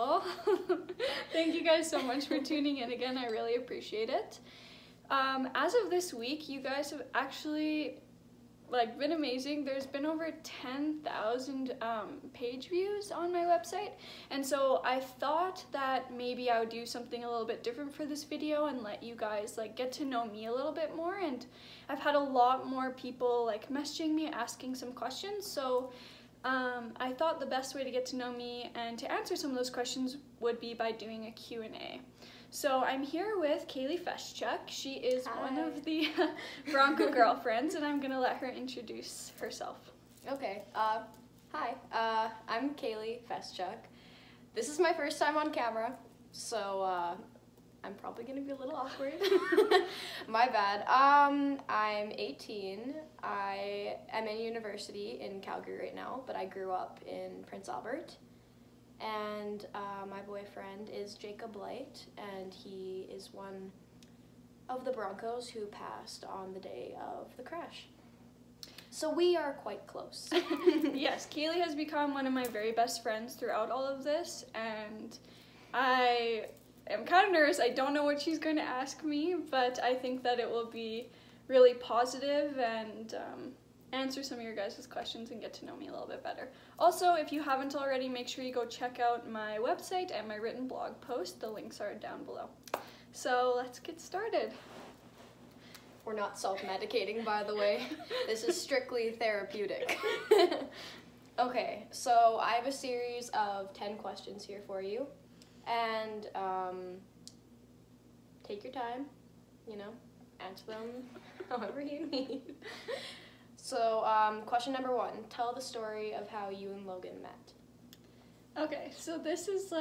travel. Thank you guys so much for tuning in again. I really appreciate it. As of this week, you guys have actually been amazing. There's been over 10,000 page views on my website, and so I thought that maybe I would do something a little bit different for this video and let you guys get to know me a little bit more. And I've had a lot more people messaging me asking some questions, so I thought the best way to get to know me and to answer some of those questions would be by doing a Q&A. So I'm here with Kaylee Feschuk. She is one of the Bronco girlfriends, and I'm gonna let her introduce herself. Okay, hi, I'm Kaylee Feschuk. This is my first time on camera, so I'm probably gonna be a little awkward. My bad. I'm 18. I am in university in Calgary right now, but I grew up in Prince Albert. And my boyfriend is Jacob Light, and he is one of the Broncos who passed on the day of the crash. So we are quite close. Yes, Kaylee has become one of my very best friends throughout all of this, and I am kind of nervous. I don't know what she's going to ask me, but I think that it will be really positive and answer some of your guys' questions and get to know me a little bit better. Also, if you haven't already, make sure you go check out my website and my written blog post. The links are down below. So let's get started. We're not self-medicating, by the way. This is strictly therapeutic. Okay, so I have a series of 10 questions here for you. And take your time, answer them however you need. So, question number 1, tell the story of how you and Logan met. Okay, so this is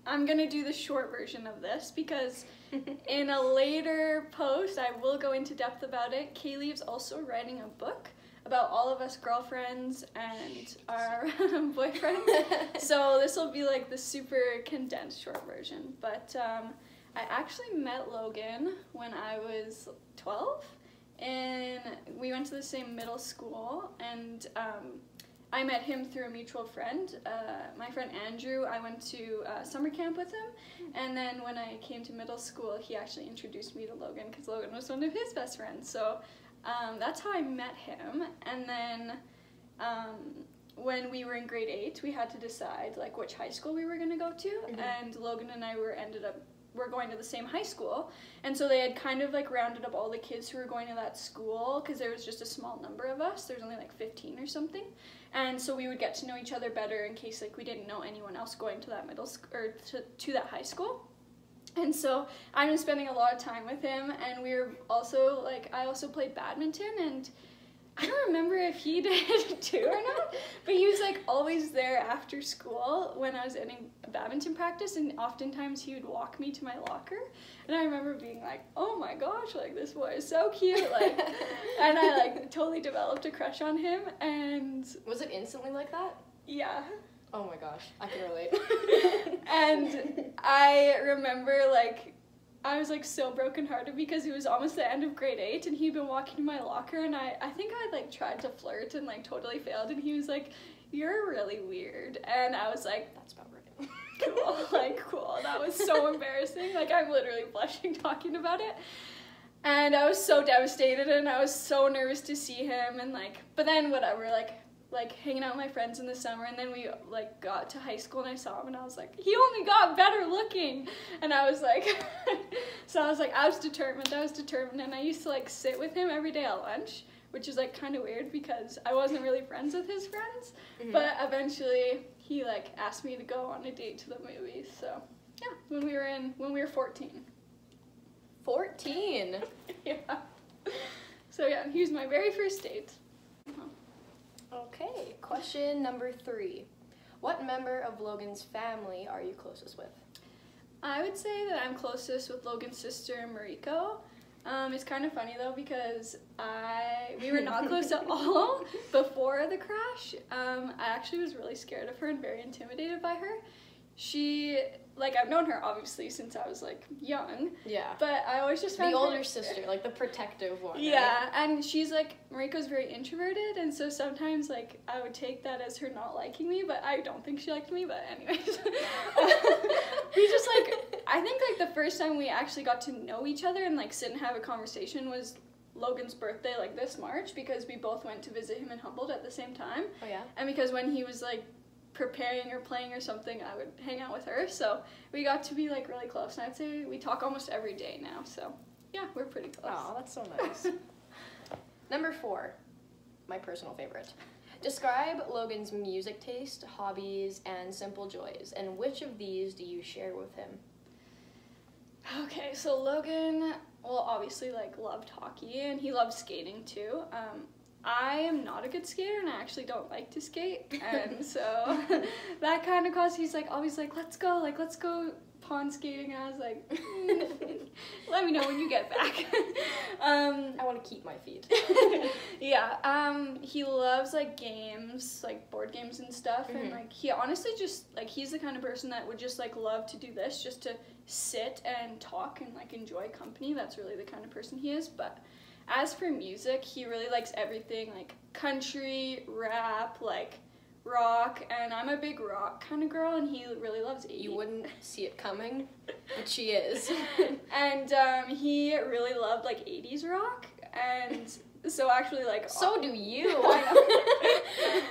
I'm gonna do the short version of this because in a later post I will go into depth about it. Kaylee is also writing a book about all of us girlfriends and our boyfriends. So this will be the super condensed short version. But I actually met Logan when I was 12. And we went to the same middle school, and I met him through a mutual friend. My friend Andrew, I went to summer camp with him, and then when I came to middle school, he actually introduced me to Logan because Logan was one of his best friends. So that's how I met him. And then when we were in grade 8, we had to decide which high school we were going to go to, and Logan and I we're going to the same high school, and so they had kind of rounded up all the kids who were going to that school because there was just a small number of us. There's only 15 or something, and so we would get to know each other better in case we didn't know anyone else going to that middle school or to that high school. And so I've been spending a lot of time with him, and we were also I also played badminton, and I don't remember if he did too or not, but he was always there after school when I was in badminton practice, and oftentimes he would walk me to my locker, and I remember being oh my gosh, this boy is so cute, and I totally developed a crush on him. And was it instantly like that? Yeah. Oh my gosh, I can relate. And I remember I was so brokenhearted because it was almost the end of grade 8, and he'd been walking to my locker, and I think I tried to flirt and totally failed, and he was you're really weird, and I was that's about right. Cool, cool. That was so embarrassing. I'm literally blushing talking about it, and I was so devastated, and I was so nervous to see him, and but then whatever, hanging out with my friends in the summer, and then we got to high school, and I saw him, and I was he only got better looking, and I was so I was determined, and I used to sit with him every day at lunch, which is like kind of weird because I wasn't really friends with his friends, but eventually he like asked me to go on a date to the movies. So yeah, when we were 14. 14? Yeah. So yeah, he was my very first date. Okay, question number 3. What member of Logan's family are you closest with? I would say that I'm closest with Logan's sister, Mariko. It's kind of funny though because we were not close at all before the crash. I actually was really scared of her and very intimidated by her. she, like, I've known her obviously since I was like young. Yeah. But I always just found the older sister, like the protective one. Yeah, right? and she's like, Mariko's very introverted, and so sometimes like I would take that as her not liking me, but I don't think she liked me. But anyways, we just like, I think like the first time we actually got to know each other and like sit and have a conversation was Logan's birthday, like this March, because we both went to visit him in Humboldt at the same time. Oh yeah. And because when he was like preparing or playing or something, I would hang out with her, so we got to be like really close, and I'd say we talk almost every day now, so yeah, we're pretty close. Oh, that's so nice. Number 4, my personal favorite. Describe Logan's music taste, hobbies, and simple joys, and which of these do you share with him? Okay, so Logan, well, obviously like loved hockey, and he loved skating too. I am not a good skater, and I actually don't like to skate, and so that kind of caused, he's like always like, let's go pond skating, and I was like, let me know when you get back. I want to keep my feet. Yeah, he loves like games, like board games and stuff, and like he honestly just like, he's the kind of person that would just like love to do this, just to sit and talk and like enjoy company. That's really the kind of person he is. But as for music, he really likes everything like country, rap, like rock, and I'm a big rock kind of girl, and he really loves 80s. You wouldn't see it coming, but she is. And he really loved like 80s rock, and so actually like so do you. I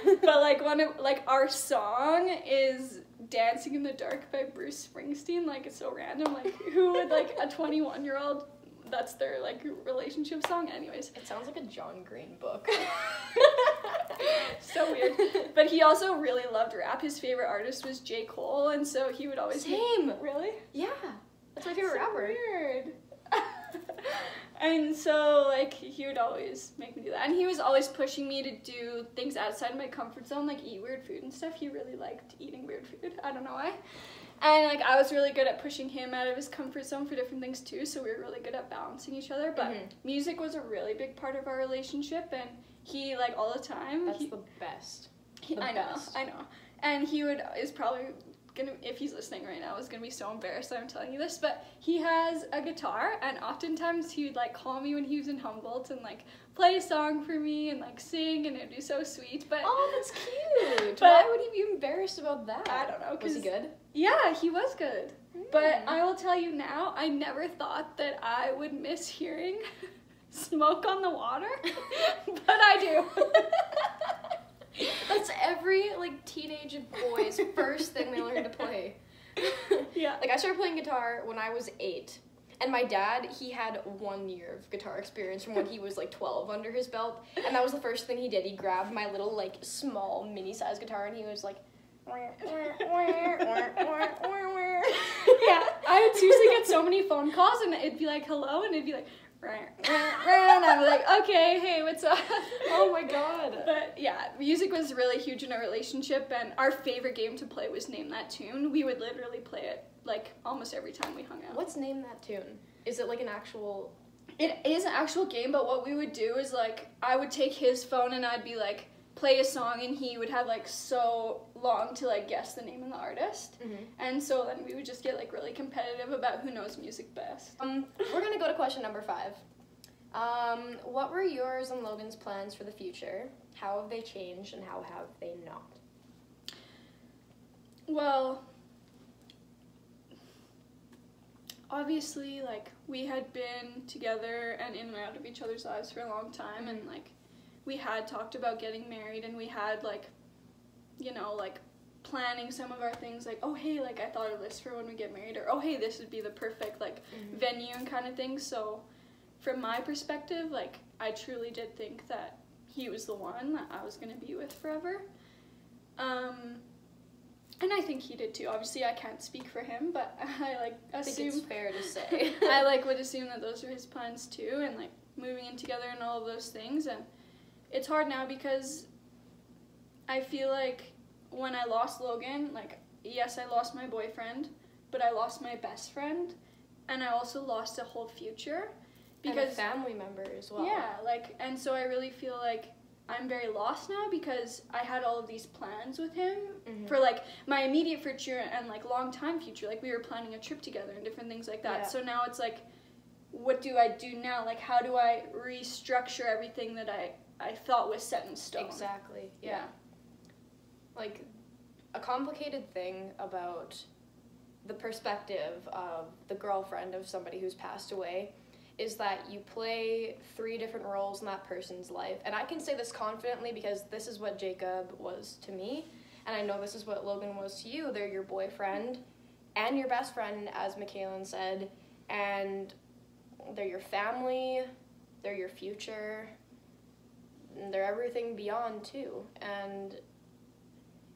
know. But like one of like our song is Dancing in the Dark by Bruce Springsteen. Like, it's so random, like who would like a 21-year-old, that's their like relationship song. Anyways, it sounds like a John Green book. So weird. But he also really loved rap. His favorite artist was J. Cole, and so he would always Same. Really? Yeah, that's my favorite rapper. Weird. And so like he would always make me do that, and he was always pushing me to do things outside of my comfort zone, like eat weird food and stuff. He really liked eating weird food. I don't know why. And like I was really good at pushing him out of his comfort zone for different things too, so we were really good at balancing each other. But music was a really big part of our relationship, and he like all the time. That's the best. I know. And he is probably gonna, if he's listening right now, is gonna be so embarrassed that I'm telling you this, but he has a guitar, and oftentimes he would like call me when he was in Humboldt and like play a song for me and like sing, and it'd be so sweet. But oh, that's cute. But why would he be embarrassed about that? I don't know. Was he good? Yeah, he was good. But I will tell you now, I never thought that I would miss hearing Smoke on the Water, but I do. That's every like teenage boy's first thing they learn to play. Yeah. Like I started playing guitar when I was 8, and my dad, he had 1 year of guitar experience from when he was like 12 under his belt, and that was the first thing he did. He grabbed my little like small mini-sized guitar, and he was like, yeah, I would seriously get so many phone calls, and it'd be like hello, and it'd be like, and I'm like, okay, hey, what's up? Oh my god. But yeah, music was really huge in our relationship, and our favorite game to play was Name That Tune. We would literally play it like almost every time we hung out. What's Name That Tune? Is it like an actual... It is an actual game, but what we would do is like, I would take his phone and I'd be like, play a song, and he would have like so long to like guess the name of the artist. And so then we would just get like really competitive about who knows music best. We're gonna go to question number 5. What were yours and Logan's plans for the future? How have they changed, and how have they not? Well, obviously like we had been together and in and out of each other's lives for a long time, and like we had talked about getting married, and we had like, you know, like planning some of our things, like, oh hey, like I thought of this for when we get married, or oh hey, this would be the perfect like venue and kind of thing. So from my perspective, like I truly did think that he was the one that I was gonna be with forever. And I think he did too. Obviously I can't speak for him, but I like assume, I think it's fair to say. I like would assume that those are his plans too, and like moving in together and all of those things. And it's hard now because I feel like when I lost Logan, like, yes, I lost my boyfriend, but I lost my best friend, and I also lost a whole future. Because, and a family member as well. Yeah, like, and so I really feel like I'm very lost now because I had all of these plans with him, for like my immediate future and like long time future. Like we were planning a trip together and different things like that. So now it's like, what do I do now? Like how do I restructure everything that I thought was set in stone? Exactly. Yeah. Like a complicated thing about the perspective of the girlfriend of somebody who's passed away is that you play 3 different roles in that person's life. And I can say this confidently because this is what Jacob was to me, and I know this is what Logan was to you. They're your boyfriend and your best friend, as Michaelan said, and they're your family, they're your future, and they're everything beyond too. And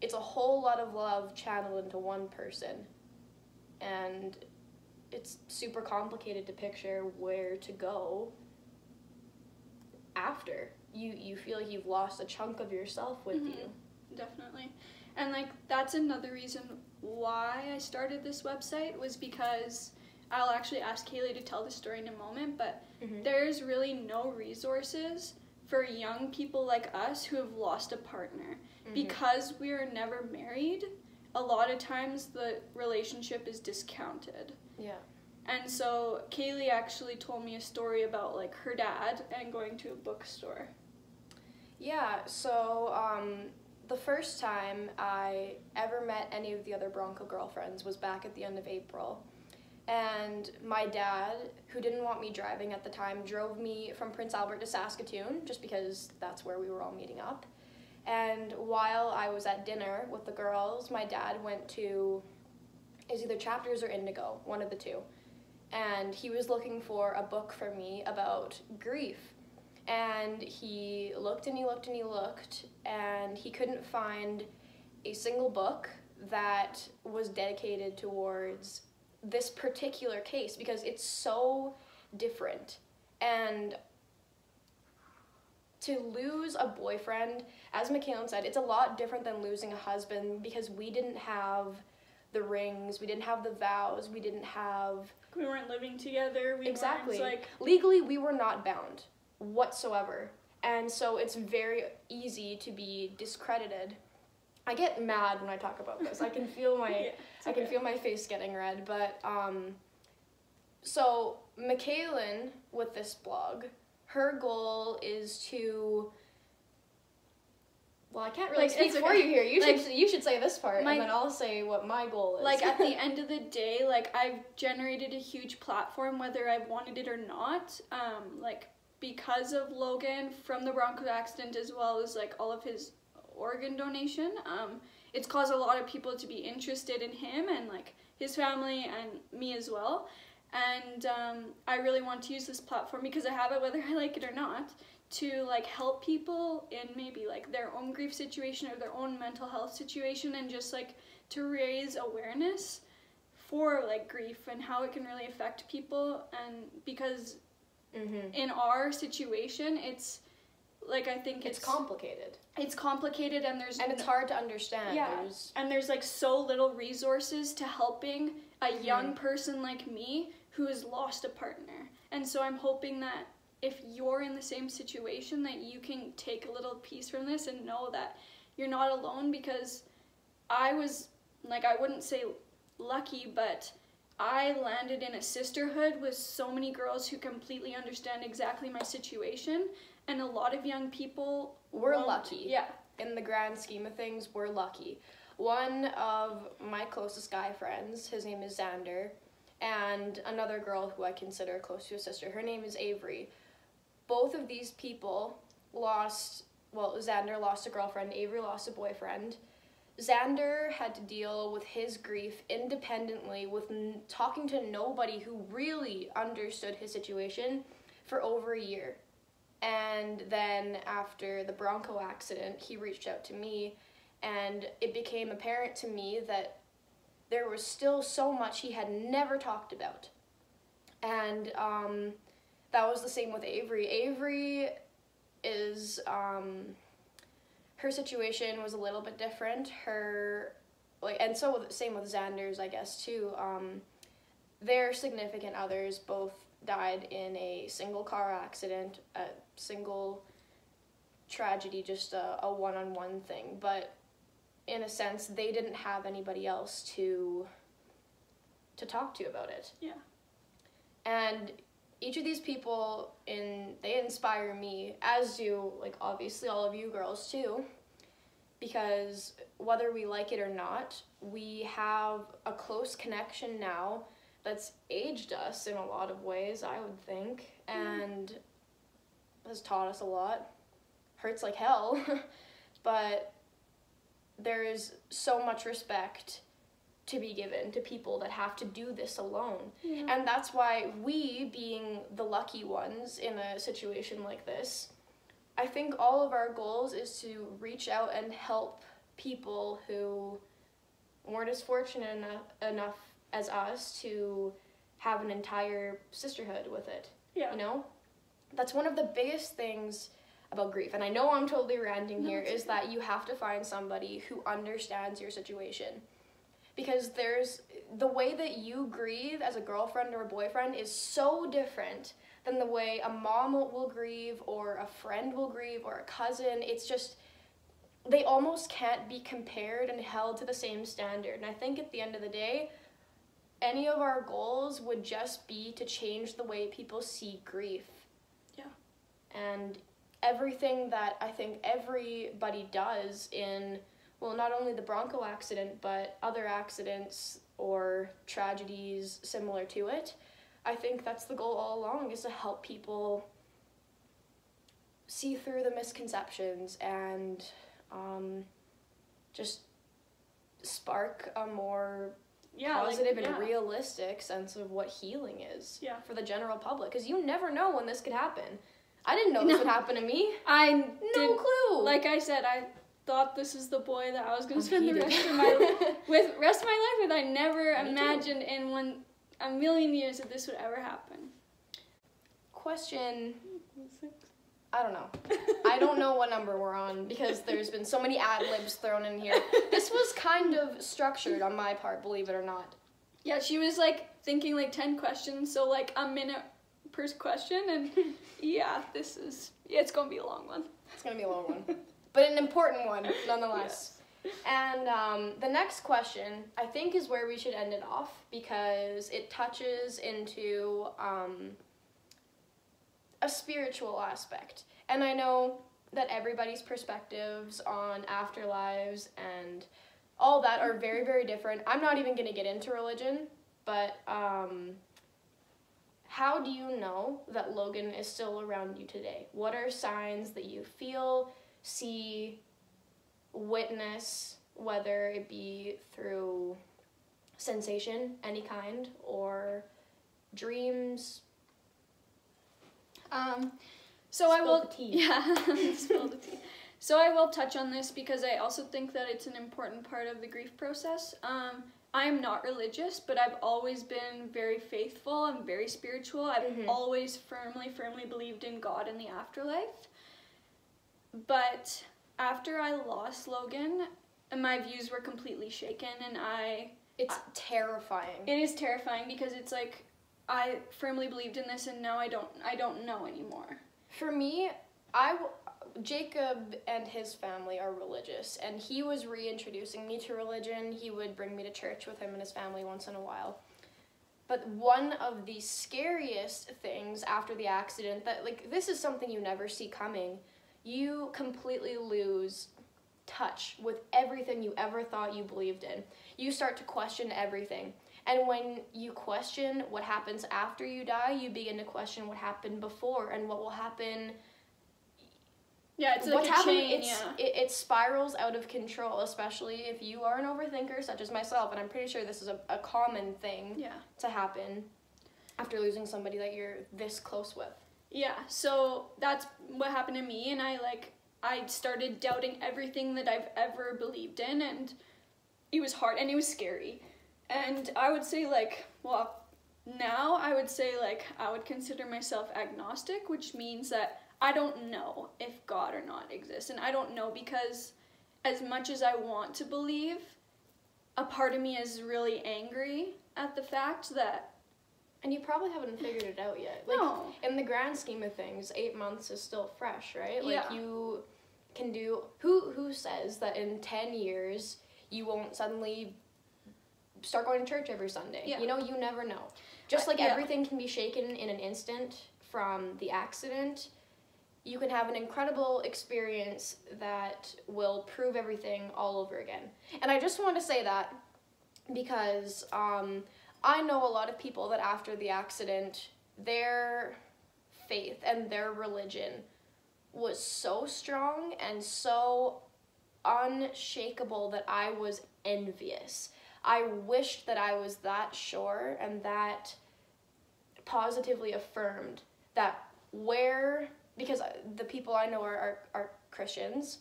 it's a whole lot of love channeled into one person. And it's super complicated to picture where to go after. You feel like you've lost a chunk of yourself with you. Definitely. And like that's another reason why I started this website, was because I'll actually ask Kaylee to tell the story in a moment, but there's really no resources for young people like us who have lost a partner. Because we are never married, a lot of times the relationship is discounted. Yeah. And so Kaylee actually told me a story about like her dad and going to a bookstore. Yeah, so the first time I ever met any of the other Bronco girlfriends was back at the end of April. And my dad, who didn't want me driving at the time, drove me from Prince Albert to Saskatoon, just because that's where we were all meeting up. And while I was at dinner with the girls, my dad went to, it was either Chapters or Indigo, one of the two. And he was looking for a book for me about grief. And he looked and he looked and he looked, and he couldn't find a single book that was dedicated towards this particular case, because it's so different. And to lose a boyfriend, as Michaelan said, it's a lot different than losing a husband, because we didn't have the rings, we didn't have the vows, we weren't living together. Exactly. Like legally, we were not bound whatsoever. And so it's very easy to be discredited. I get mad when I talk about this. I can feel my I can feel my face getting red, but so Michaelan with this blog, her goal is to, well, I can't really speak for you here. You should say this part, and then I'll say what my goal is. Like, at the end of the day, like, I've generated a huge platform, whether I've wanted it or not, like, because of Logan from the Bronco accident, as well as, like, all of his organ donation. It's caused a lot of people to be interested in him and, like, his family and me as well. And I really want to use this platform, because I have it whether I like it or not, to like help people in maybe like their own grief situation or their own mental health situation, and just like to raise awareness for like grief and how it can really affect people. And because in our situation, it's like, I think it's complicated. It's complicated, and it's hard to understand. Yeah, and there's like so little resources to helping a young person like me who has lost a partner. And so I'm hoping that if you're in the same situation, that you can take a little piece from this and know that you're not alone, because I was, like, I wouldn't say lucky, but I landed in a sisterhood with so many girls who completely understand exactly my situation, and a lot of young people we're lucky. Yeah. In the grand scheme of things, we're lucky. One of my closest guy friends, his name is Xander, and another girl who I consider close to a sister, her name is Avery. Both of these people Xander lost a girlfriend, Avery lost a boyfriend. Xander had to deal with his grief independently, with talking to nobody who really understood his situation for over a year. And then after the Bronco accident, he reached out to me, and it became apparent to me that there was still so much he had never talked about. And that was the same with Avery. Avery is, her situation was a little bit different. Same with Xander's, I guess, too. Their significant others both died in a single car accident, a single tragedy, just a one-on-one thing. But in a sense, they didn't have anybody else to talk to about it. Yeah. And each of these people, they inspire me, as do, like, obviously all of you girls too, because whether we like it or not, we have a close connection now that's aged us in a lot of ways, I would think, and has taught us a lot. Hurts like hell, but there is so much respect to be given to people that have to do this alone. Yeah. And that's why we, being the lucky ones in a situation like this, I think all of our goals is to reach out and help people who weren't as fortunate enough as us to have an entire sisterhood with it. Yeah. You know? That's one of the biggest things about grief, and I know I'm totally ranting here, is that you have to find somebody who understands your situation. Because there's the way that you grieve as a girlfriend or a boyfriend is so different than the way a mom will grieve, or a friend will grieve, or a cousin. It's just, they almost can't be compared and held to the same standard. And I think at the end of the day, any of our goals would just be to change the way people see grief. Yeah. And everything that I think everybody does in, well, not only the Bronco accident, but other accidents or tragedies similar to it, I think that's the goal all along, is to help people see through the misconceptions and just spark a more positive and realistic sense of what healing is for the general public. Because you never know when this could happen. I didn't know this would happen to me. No clue. Like I said, I thought this is the boy that I was going to spend the rest of my life with. I never imagined in a million years that this would ever happen. Question. I don't know. I don't know what number we're on because there's been so many ad-libs thrown in here. This was kind of structured on my part, believe it or not. Yeah, she was like thinking like 10 questions, so like a minute per question, and it's gonna be a long one. It's gonna be a long one, but an important one nonetheless. Yes. And the next question I think is where we should end it off, because it touches into a spiritual aspect, and I know that everybody's perspectives on afterlives and all that are very, very different. I'm not even gonna get into religion, but how do you know that Logan is still around you today? What are signs that you feel, see, witness, whether it be through sensation, any kind, or dreams? So I will, spill the tea. So I will touch on this because I also think that it's an important part of the grief process. I am not religious, but I've always been very faithful and very spiritual. I've always firmly believed in God and the afterlife. But after I lost Logan, my views were completely shaken, and It's terrifying. It is terrifying because it's like, I firmly believed in this, and now I don't know anymore. For me, Jacob and his family are religious, and he was reintroducing me to religion. He would bring me to church with him and his family once in a while. But one of the scariest things after the accident, that, like, this is something you never see coming, you completely lose touch with everything you ever thought you believed in. You start to question everything. And when you question what happens after you die, you begin to question what happened before and what will happen. Yeah, it's like a chain, It spirals out of control, especially if you are an overthinker, such as myself, and I'm pretty sure this is a common thing to happen after losing somebody that you're this close with. Yeah, so that's what happened to me, and I started doubting everything that I've ever believed in, and it was hard, and it was scary. And I would say, now I would say, I would consider myself agnostic, which means that I don't know if God or not exists. And I don't know because as much as I want to believe, a part of me is really angry at the fact that... And you probably haven't figured it out yet. No. In the grand scheme of things, 8 months is still fresh, right? can do, who says that in 10 years you won't suddenly start going to church every Sunday? Yeah. You know, you never know. Just like yeah. everything can be shaken in an instant from the accident, you can have an incredible experience that will prove everything all over again. And I just want to say that because I know a lot of people that after the accident, their faith and their religion was so strong and so unshakable that I was envious. I wished that I was that sure and that positively affirmed that because the people I know are Christians,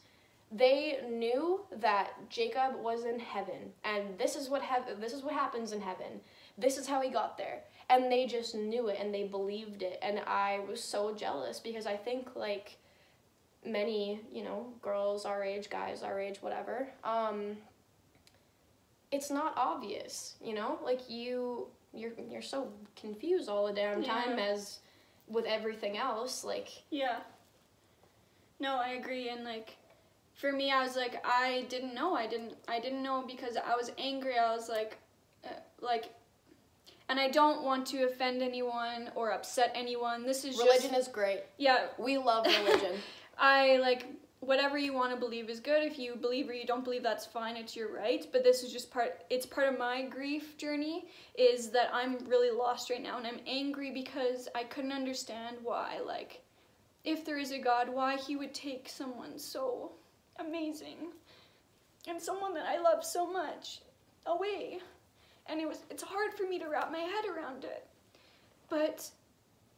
they knew that Jacob was in heaven, and this is what happens in heaven. This is how he got there. And they just knew it, and they believed it. And I was so jealous because I think, like, many, you know, girls our age, guys our age, whatever, it's not obvious, you know? Like, you're so confused all the damn time as with everything else, like... Yeah. No, I agree, and, like, for me, I was like, I didn't know. I didn't know because I was angry. I was like, and I don't want to offend anyone or upset anyone. This is religion is great. Yeah. We love religion. Whatever you want to believe is good. If you believe or you don't believe, that's fine. It's your right. But this is just part of my grief journey, is that I'm really lost right now. And I'm angry because I couldn't understand why, like, if there is a God, why he would take someone so amazing and someone that I love so much away. And it's hard for me to wrap my head around it. But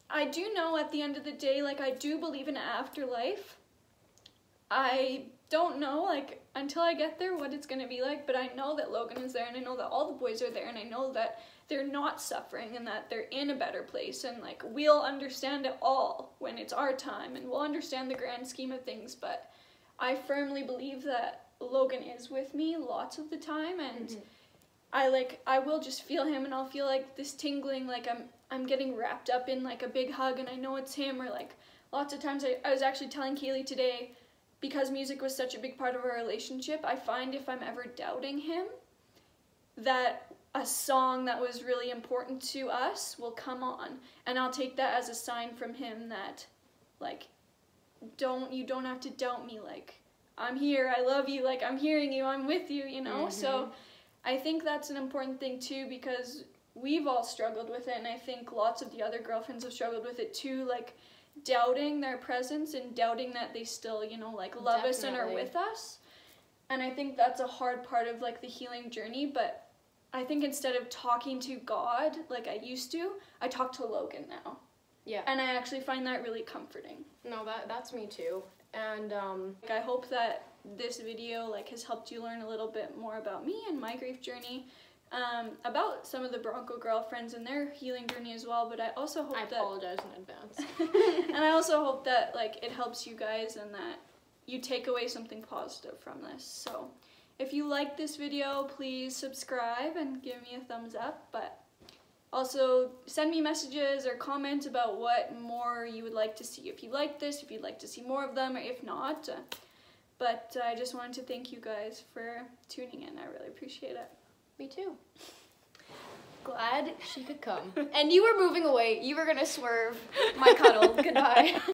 I do know at the end of the day, like, I do believe in an afterlife. I don't know, like, until I get there what it's going to be like, but I know that Logan is there, and I know that all the boys are there, and I know that they're not suffering and that they're in a better place, and, like, we'll understand it all when it's our time, and we'll understand the grand scheme of things, but I firmly believe that Logan is with me lots of the time, and I will just feel him, and I'll feel, like, this tingling, like, I'm getting wrapped up in, like, a big hug, and I know it's him, or, like, lots of times I was actually telling Kaylee today, because music was such a big part of our relationship, I find if I'm ever doubting him, that a song that was really important to us will come on. And I'll take that as a sign from him that, like, you don't have to doubt me. Like, I'm here, I love you, like, I'm hearing you, I'm with you, you know? So I think that's an important thing, too, because we've all struggled with it, and I think lots of the other girlfriends have struggled with it, too, like, doubting their presence and doubting that they still, you know, like, love us and are with us. And I think that's a hard part of, like, the healing journey, but I think instead of talking to God like I used to, I talk to Logan now. Yeah. And I actually find that really comforting. No, that's me too. And I hope that this video, like, has helped you learn a little bit more about me and my grief journey. About some of the Bronco girlfriends and their healing journey as well, but I also hope I apologize in advance. And I also hope that, like, it helps you guys and that you take away something positive from this. So if you like this video, please subscribe and give me a thumbs up, but also send me messages or comment about what more you would like to see. If you like this, if you'd like to see more of them, or if not. But I just wanted to thank you guys for tuning in. I really appreciate it. Me too. Glad she could come. And you were moving away. You were gonna swerve my cuddle. Goodbye.